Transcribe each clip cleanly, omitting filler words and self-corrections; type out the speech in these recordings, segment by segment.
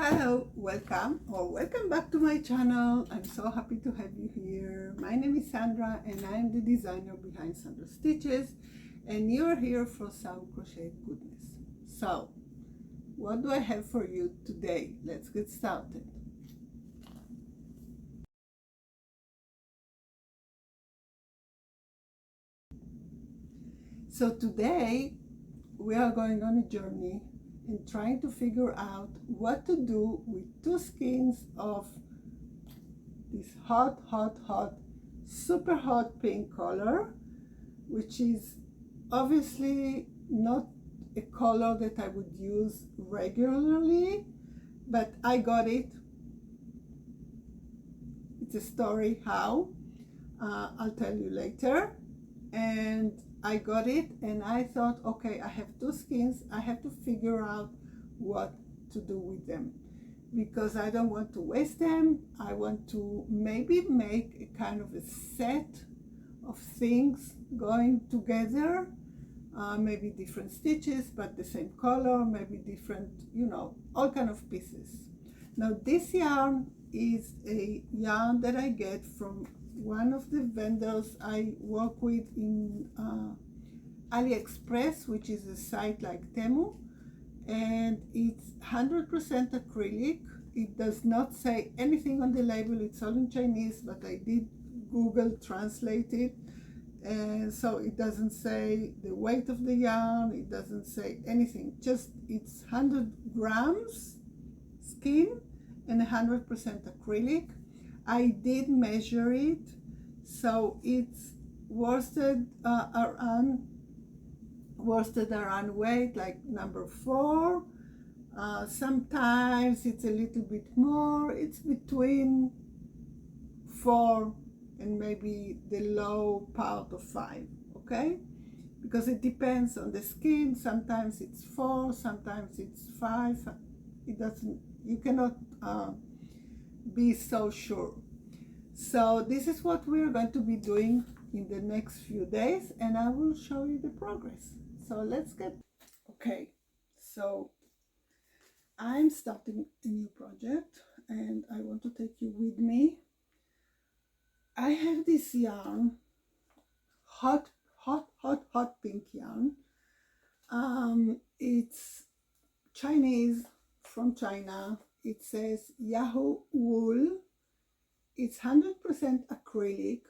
Hello, welcome back to my channel. I'm so happy to have you here. My name is Sandra and I'm the designer behind Sandra Stitches, and you're here for some crochet goodness. So, what do I have for you today? Let's get started. So today we are going on a journey and trying to figure out what to do with two skeins of this hot, super hot pink color, which is obviously not a color that I would use regularly, but I got it. It's a story how. I'll tell you later. And I got it and I thought, okay, I have two skeins. I have to figure out what to do with them because I don't want to waste them. I want to maybe make a kind of a set of things going together, maybe different stitches but the same color, maybe different, all kind of pieces. Now this yarn is a yarn that I get from one of the vendors I work with in AliExpress, which is a site like Temu, and it's 100% acrylic. It does not say anything on the label. It's all in Chinese, but I did Google translate it, and so it doesn't say the weight of the yarn, it doesn't say anything, just it's 100 grams skein and 100% acrylic. I did measure it, so it's worsted around weight, like number 4. Sometimes it's a little bit more. It's between 4 and maybe the low part of 5, okay? Because it depends on the skin. Sometimes it's 4, sometimes it's 5. It doesn't, you cannot be so sure. So this is what we're going to be doing in the next few days, and I will show you the progress. So let's get okay. So I'm starting a new project and I want to take you with me. I have this yarn, hot pink yarn. It's Chinese, from China. It says Yahoo wool. It's 100% acrylic,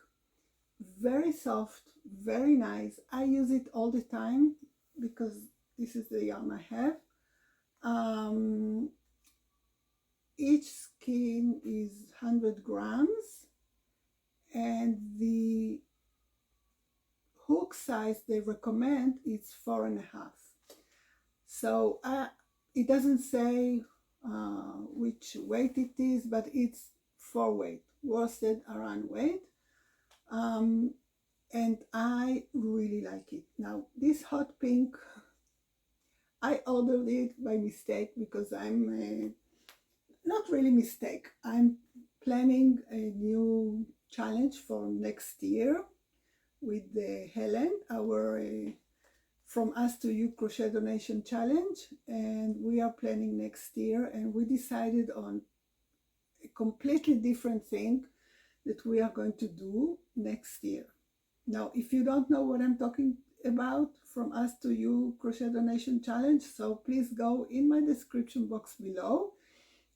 very soft, very nice. I use it all the time because this is the yarn I have. Each skein is 100 grams and the hook size they recommend is 4.5. So it doesn't say which weight it is, but it's 4 weight, worsted around weight. And I really like it. Now this hot pink, I ordered it by mistake because I'm not really mistake. I'm planning a new challenge for next year with Helen, our From Us to You Crochet Donation Challenge, and we are planning next year, and we decided on a completely different thing that we are going to do next year. Now, if you don't know what I'm talking about, From Us to You Crochet Donation Challenge, so please go in my description box below.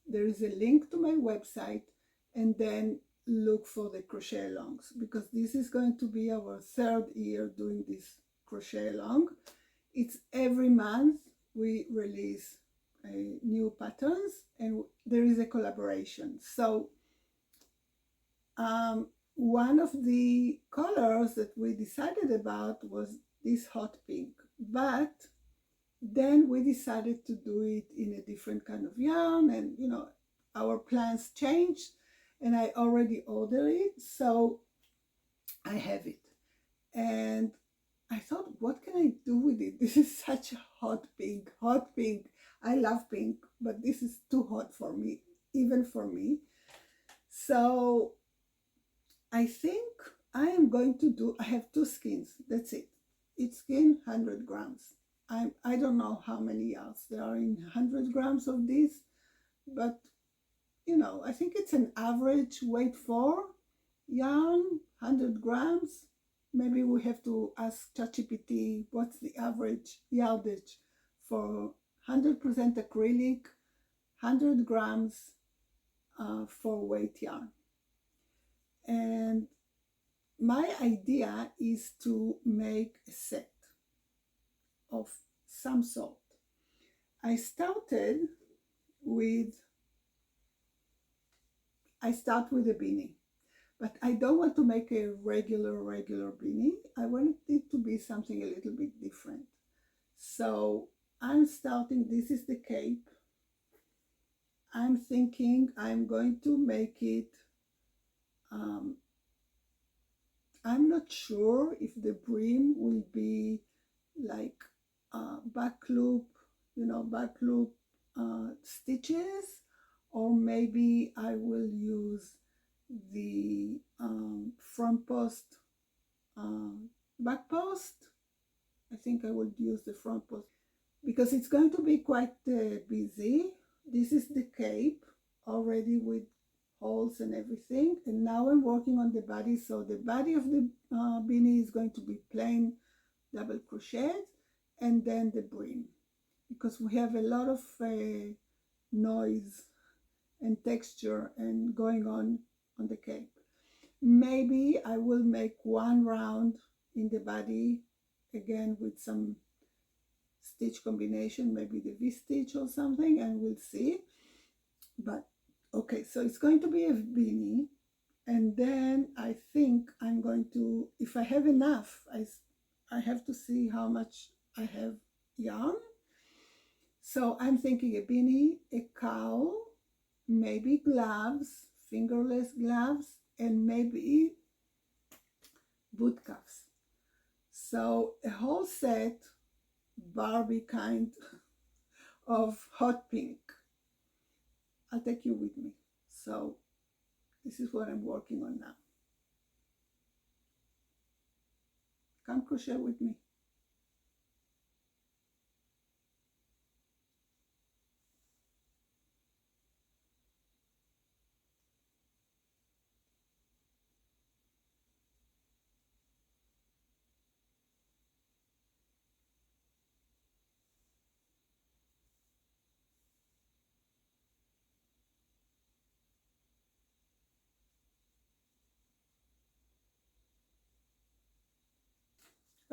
There is a link to my website, and then look for the crochet alongs, because this is going to be our 3rd year doing this crochet along. It's every month we release new patterns and there is a collaboration. So one of the colors that we decided about was this hot pink, but then we decided to do it in a different kind of yarn, and our plans changed and I already ordered it, so I have it. And I thought, what can I do with it? This is such a hot pink. I love pink, but this is too hot for me, even for me. So I think I am going to do, I have 2 skeins, that's it. Each skein 100 grams. I don't know how many yards there are in 100 grams of this, but you know, I think it's an average weight for yarn, 100 grams. Maybe we have to ask ChatGPT what's the average yardage for 100% acrylic, 100 grams for weight yarn. And my idea is to make a set of some sort. I start with a beanie, but I don't want to make a regular beanie. I want it to be something a little bit different. So I'm starting, this is the cape. I'm thinking I'm going to make it, I'm not sure if the brim will be like back loop, you know, back loop stitches, or maybe I will use the front post, back post. I think I will use the front post because it's going to be quite busy. This is the cape already with holes and everything, and now I'm working on the body. So the body of the beanie is going to be plain double crochet, and then the brim, because we have a lot of noise and texture and going on the cape. Maybe I will make one round in the body again with some stitch combination, maybe the V-stitch or something, and we'll see. But okay, so it's going to be a beanie, and then I think I'm going to, if I have enough, I have to see how much I have yarn. So I'm thinking a beanie, a cowl, maybe gloves, fingerless gloves, and maybe boot cuffs. So a whole set, Barbie kind of hot pink. I'll take you with me. So this is what I'm working on now. Come crochet with me.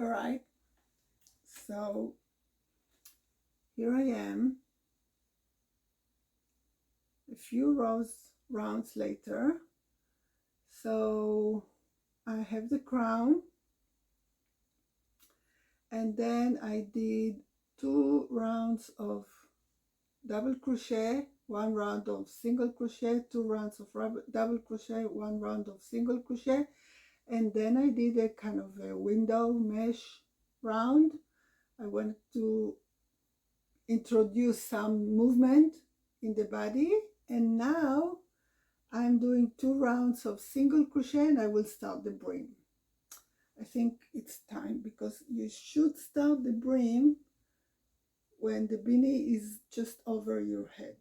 All right, so here I am, a few rounds later. So I have the crown, and then I did 2 rounds of double crochet, 1 round of single crochet, 2 rounds of double crochet, 1 round of single crochet, and then I did a kind of a window mesh round. I wanted to introduce some movement in the body, and now I'm doing 2 rounds of single crochet, and I will start the brim. I think it's time, because you should start the brim when the beanie is just over your head,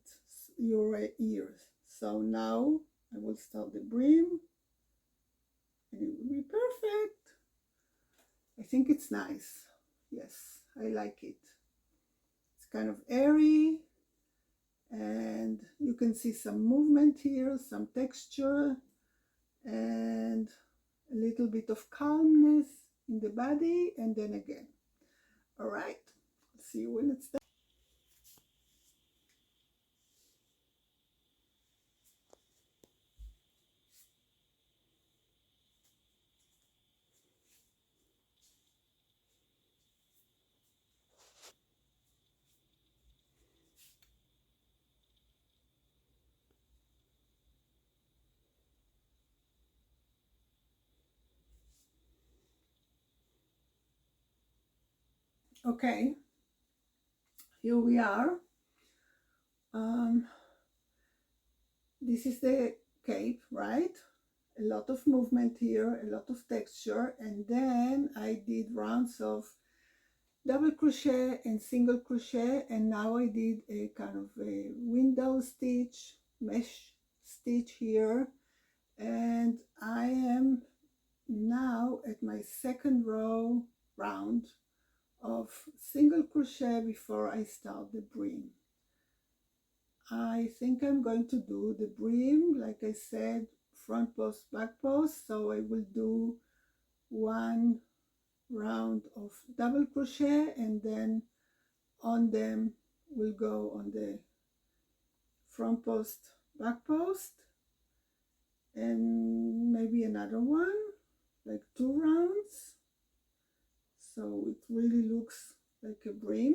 your ears. So now I will start the brim, and it will be perfect. I think it's nice. Yes, I like it. It's kind of airy, and you can see some movement here, some texture, and a little bit of calmness in the body, and then again. All right, see you when it's done. Okay, here we are. This is the cape, right? A lot of movement here, a lot of texture, and then I did rounds of double crochet and single crochet, and now I did a kind of a window stitch, mesh stitch here, and I am now at my second row round of single crochet before I start the brim. I think I'm going to do the brim, like I said, front post, back post, so I will do one round of double crochet, and then on them will go on the front post, back post, and maybe another one, like 2 rounds, so it really looks like a brim.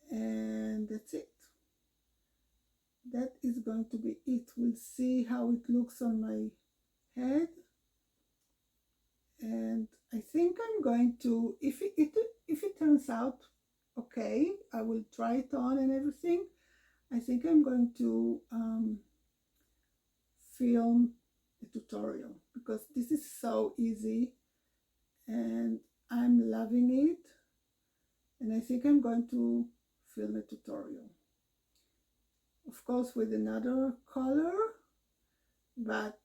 And that's it. That is going to be it. We'll see how it looks on my head, and I think I'm going to, if it turns out okay, I will try it on and everything. I think I'm going to film a tutorial, because this is so easy and I'm loving it, and I think I'm going to film a tutorial, of course with another color, but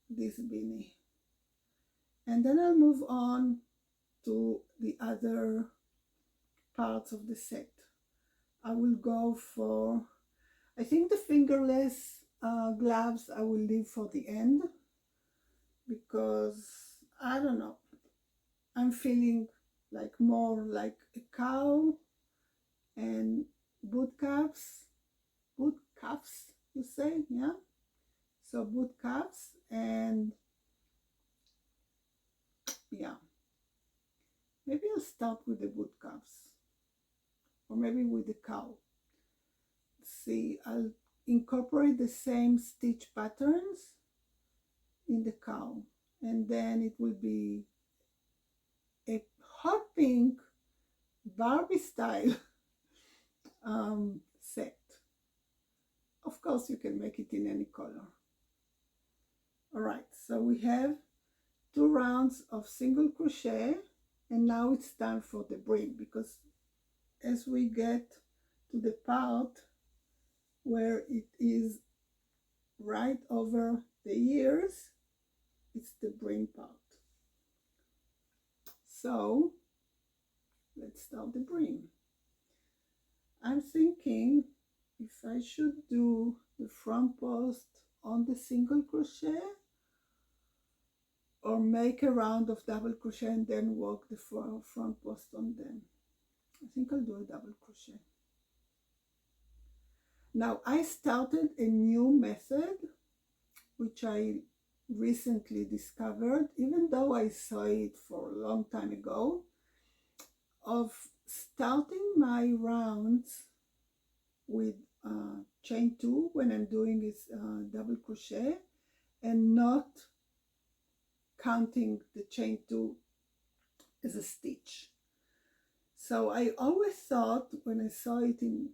this beanie, and then I'll move on to the other parts of the set. I will go for, I think the fingerless gloves I will leave for the end, because I don't know, I'm feeling like more like a cow, and boot cuffs you say, yeah, so boot cuffs, and yeah, maybe I'll start with the boot cuffs, or maybe with the cow. See, I'll incorporate the same stitch patterns in the cow, and then it will be a hot pink Barbie style set. Of course you can make it in any color. All right, so we have 2 rounds of single crochet, and now it's time for the brim, because as we get to the part where it is right over the ears, it's the brim part. So let's start the brim. I'm thinking if I should do the front post on the single crochet, or make a round of double crochet and then work the front post on them. I think I'll do a double crochet. Now I started a new method which I recently discovered, even though I saw it for a long time ago, of starting my rounds with chain 2 when I'm doing this double crochet, and not counting the chain 2 as a stitch. So I always thought, when I saw it in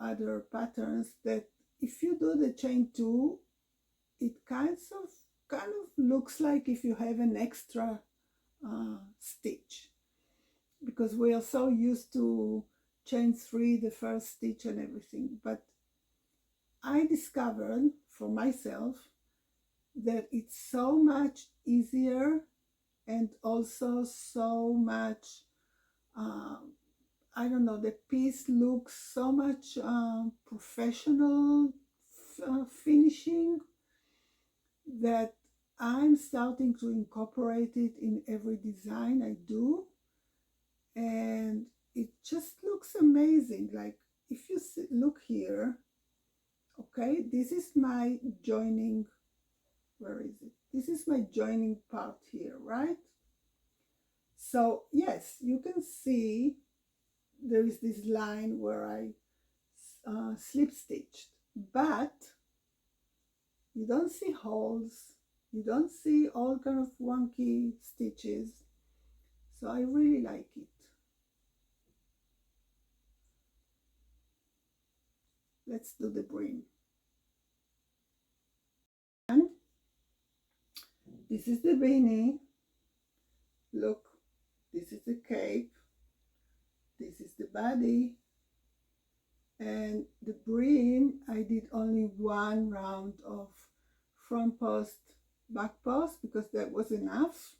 other patterns, that if you do the chain 2, it kind of looks like if you have an extra stitch, because we are so used to chain 3, the first stitch and everything. But I discovered for myself that it's so much easier, and also so much I don't know, the piece looks so much professional finishing, that I'm starting to incorporate it in every design I do, and it just looks amazing. Like if you look here, okay, this is my joining, where is it? This is my joining part here, right? So yes, you can see there is this line where I slip stitched, but you don't see holes, you don't see all kind of wonky stitches, so I really like it. Let's do the brim. This is the beanie. Look, this is the cape, this is the body, and the brim I did only one round of front post, back post, because that was enough,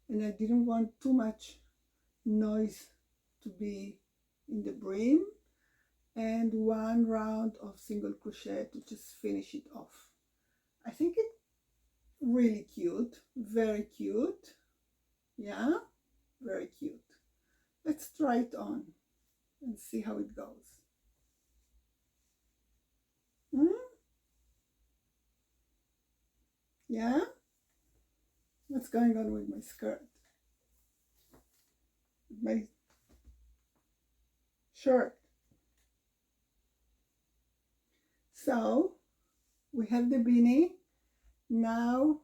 and I didn't want too much noise to be in the brim, and one round of single crochet to just finish it off. I think it's really cute, very cute. Yeah, very cute. Let's try it on and see how it goes. Yeah, what's going on with my skirt, my shirt? So we have the beanie. Now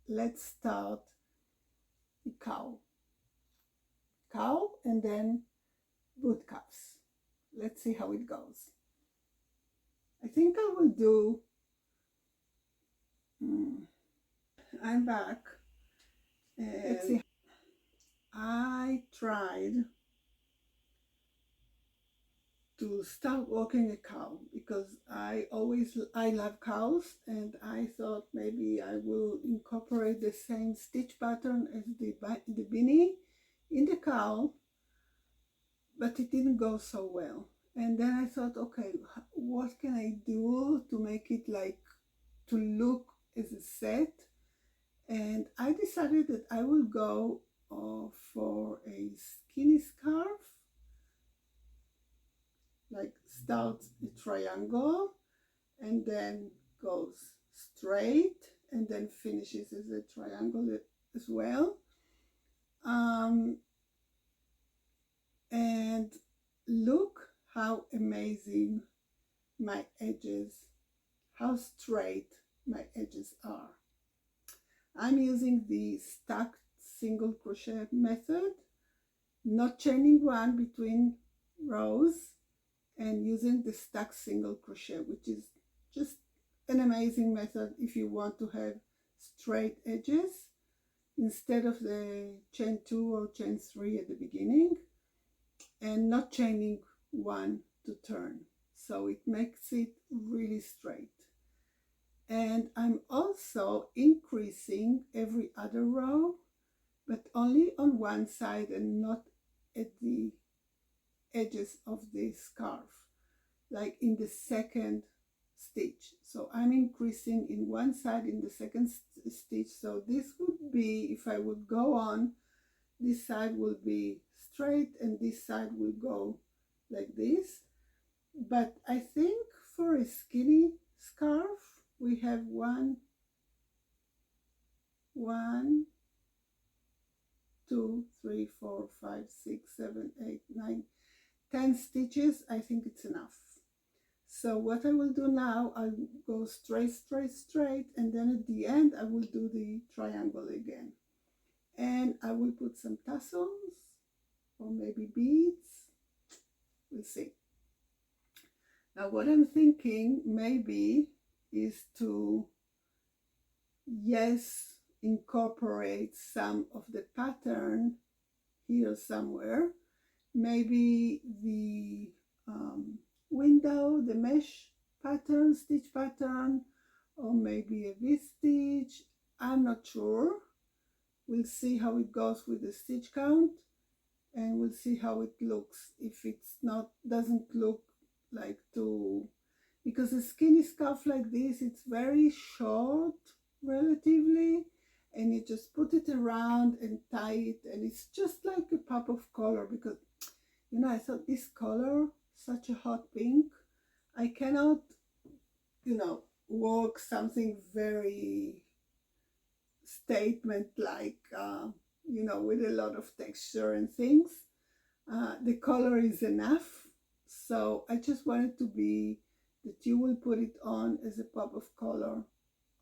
let's start the cowl and then boot cuffs. Let's see how it goes. I think I will do I'm back. Let's see. I tried to start working a cowl because I love cowls, and I thought maybe I will incorporate the same stitch pattern as the beanie in the cowl, but it didn't go so well. And then I thought, okay, what can I do to make it like to look as a set? And I decided that I will go for a skinny scarf, like starts a triangle and then goes straight and then finishes as a triangle as well. And look how amazing my edges, how straight my edges are. I'm using the stacked single crochet method, not chaining one between rows, and using the stacked single crochet, which is just an amazing method if you want to have straight edges instead of the chain 2 or chain 3 at the beginning, and not chaining one to turn, so it makes it really straight. And I'm also increasing every other row, but only on one side and not at the edges of the scarf, like in the second stitch. So I'm increasing in one side in the second stitch. So this would be, if I would go on, this side will be straight and this side will go like this. But I think for a skinny scarf, we have 1, 2, 3, 4, 5, 6, 7, 8, 9, 10 stitches. I think it's enough. So what I will do now, I'll go straight, straight, straight, and then at the end I will do the triangle again. And I will put some tassels or maybe beads. We'll see. Now what I'm thinking maybe is to, yes, incorporate some of the pattern here somewhere. Maybe the window, the mesh pattern, stitch pattern, or maybe a V-stitch. I'm not sure. We'll see how it goes with the stitch count, and we'll see how it looks. If it's not, doesn't look like too, because a skinny scarf like this, it's very short relatively, and you just put it around and tie it, and it's just like a pop of color, because you know, I thought this color, such a hot pink, I cannot, you know, work something very statement like, you know, with a lot of texture and things. The color is enough. So I just wanted to be that you will put it on as a pop of color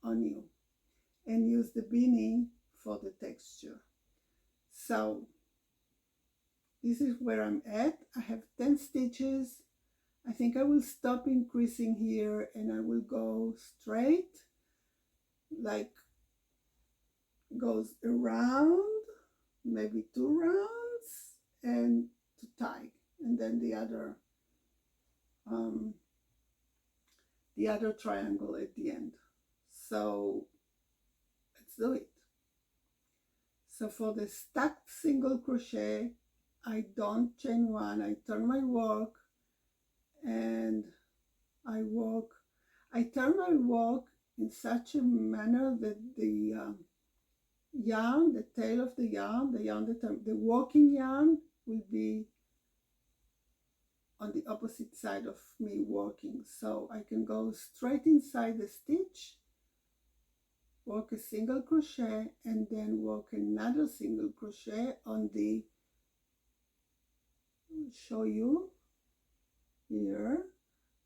on you and use the beanie for the texture. So this is where I'm at. I have 10 stitches. I think I will stop increasing here and I will go straight, like goes around maybe 2 rounds and to tie, and then the other triangle at the end. So let's do it. So for the stacked single crochet, I don't chain one, I turn my work and I turn my work in such a manner that the yarn, the tail of the yarn, the working yarn will be on the opposite side of me working. So I can go straight inside the stitch, work a single crochet, and then work another single crochet on the, show you here,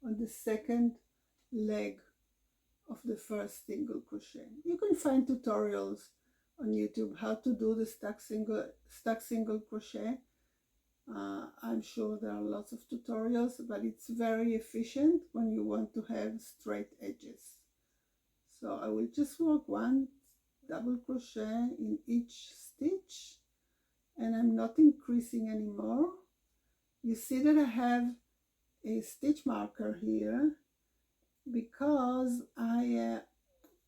on the second leg of the first single crochet. You can find tutorials on YouTube how to do the stack single crochet. I'm sure there are lots of tutorials, but it's very efficient when you want to have straight edges. So I will just work one double crochet in each stitch, and I'm not increasing anymore. You see that I have a stitch marker here because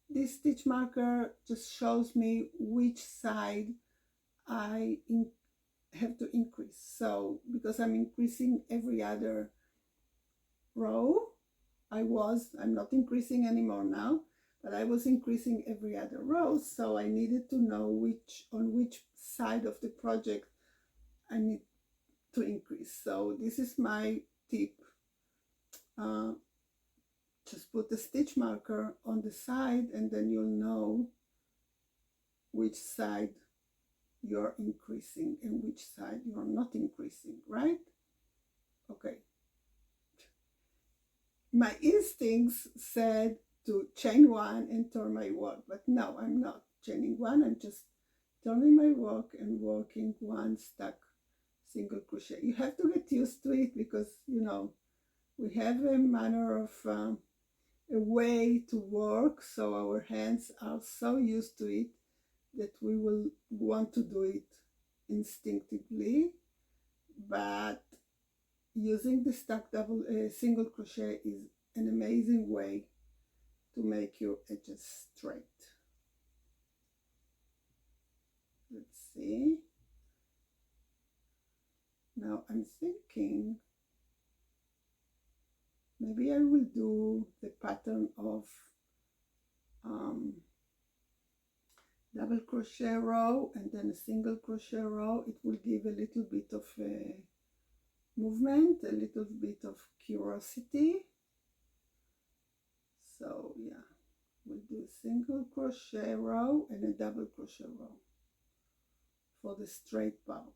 this stitch marker just shows me which side I have to increase. So because I'm increasing every other row, I'm not increasing anymore now, but I was increasing every other row, so I needed to know on which side of the project I need to increase. So this is my tip. Just put the stitch marker on the side and then you'll know which side you're increasing and which side you're not increasing, right? Okay. My instincts said to chain one and turn my work, but no, I'm not chaining one. I'm just turning my work and working one stack single crochet. You have to get used to it because, you know, we have a manner of a way to work, so our hands are so used to it that we will want to do it instinctively. But using the stack single crochet is an amazing way to make your edges straight. Let's see. Now I'm thinking maybe I will do the pattern of double crochet row and then a single crochet row. It will give a little bit of a movement, a little bit of curiosity. So yeah, we'll do a single crochet row and a double crochet row for the straight part.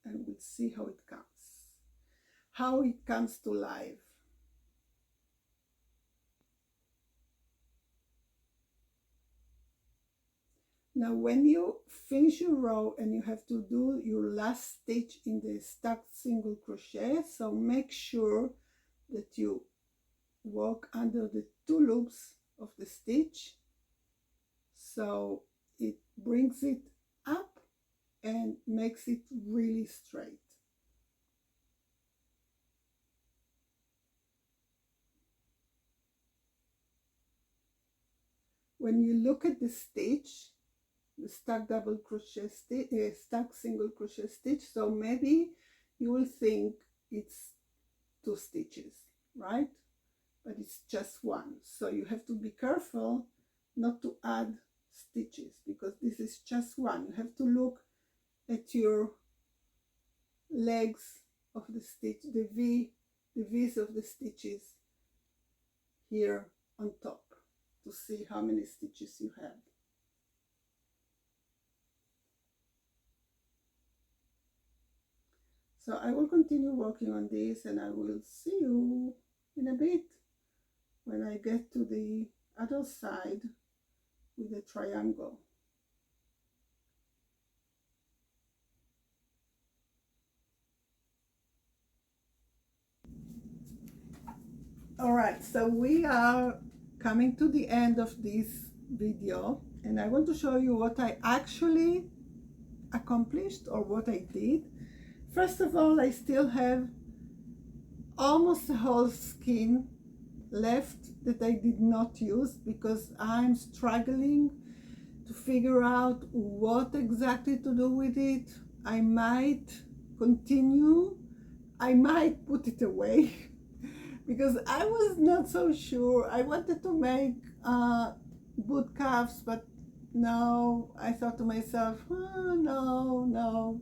And we'll see how it comes to life. Now when you finish your row and you have to do your last stitch in the stacked single crochet, so make sure that you work under the 2 loops of the stitch so it brings it up and makes it really straight. When you look at the stitch, the stack double crochet stitch, stack single crochet stitch, so maybe you will think it's 2 stitches, right? But it's just one. So you have to be careful not to add stitches because this is just one. You have to look at your legs of the stitch, the V's of the stitches here on top to see how many stitches you have. So I will continue working on this and I will see you in a bit when I get to the other side with the triangle. All right, so we are coming to the end of this video and I want to show you what I actually accomplished or what I did. First of all, I still have almost the whole skein left that I did not use because I'm struggling to figure out what exactly to do with it. I might continue, I might put it away because I was not so sure. I wanted to make boot cuffs, but no, I thought to myself, oh, no,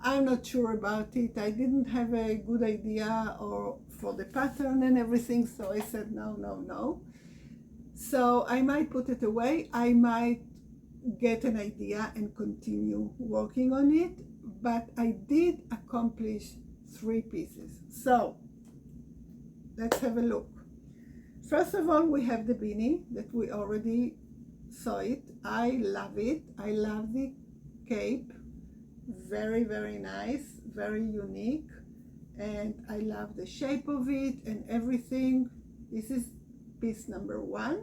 I'm not sure about it. I didn't have a good idea or for the pattern and everything, so I said no. So I might put it away. I might get an idea and continue working on it, but I did accomplish 3 pieces. So let's have a look. First of all, we have the beanie that we already saw it. I love it. I love the cape. Very, very nice, very unique, and I love the shape of it and everything. This is piece number 1.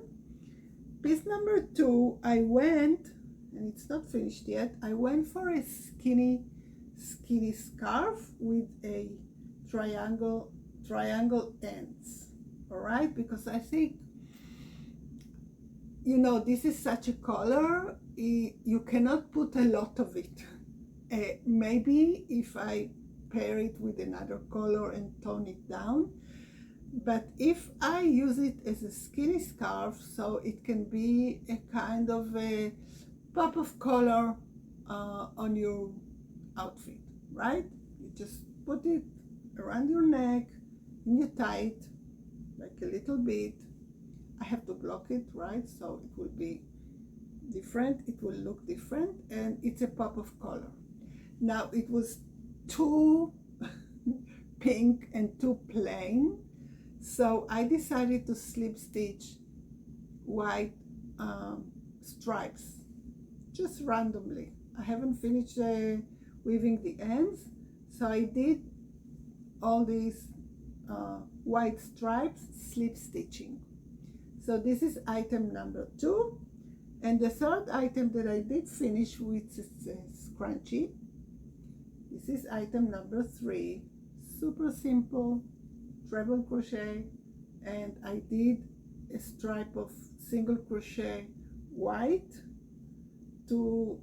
Piece number 2, I went, and it's not finished yet, I went for a skinny scarf with a triangle ends, all right, because I think, you know, this is such a color, you cannot put a lot of it. Maybe if I pair it with another color and tone it down, but if I use it as a skinny scarf, so it can be a kind of a pop of color on your outfit, right? You just put it around your neck and you tie it like a little bit. I have to block it, right? So it will be different, it will look different, and it's a pop of color. Now it was too pink and too plain, so I decided to slip stitch white stripes just randomly. I haven't finished weaving the ends, so I did all these white stripes slip stitching. So this is item number 2, and the third item that I did finish with is scrunchie. This is item number 3, super simple treble crochet, and I did a stripe of single crochet white to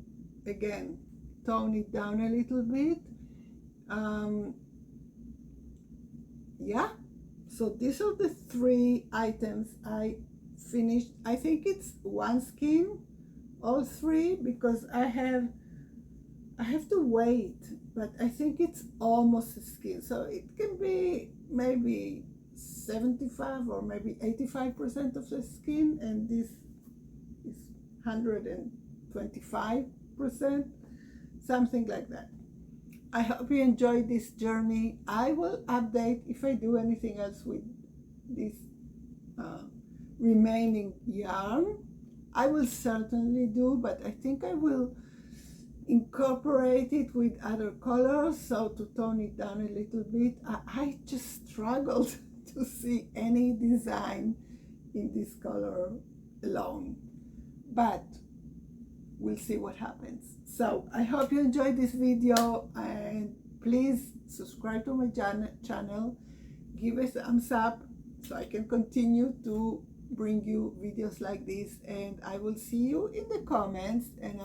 again tone it down a little bit. Yeah, so these are the 3 items I finished. I think it's 1 skein, all 3, because I have to wait, but I think it's almost a skein, so it can be maybe 75 or maybe 85% of the skein, and this is 125%, something like that. I hope you enjoyed this journey. I will update if I do anything else with this remaining yarn. I will certainly do, but I think I will incorporate it with other colors, so to tone it down a little bit. I just struggled to see any design in this color alone, but we'll see what happens. So I hope you enjoyed this video, and please subscribe to my channel, give a thumbs up so I can continue to bring you videos like this, and I will see you in the comments, and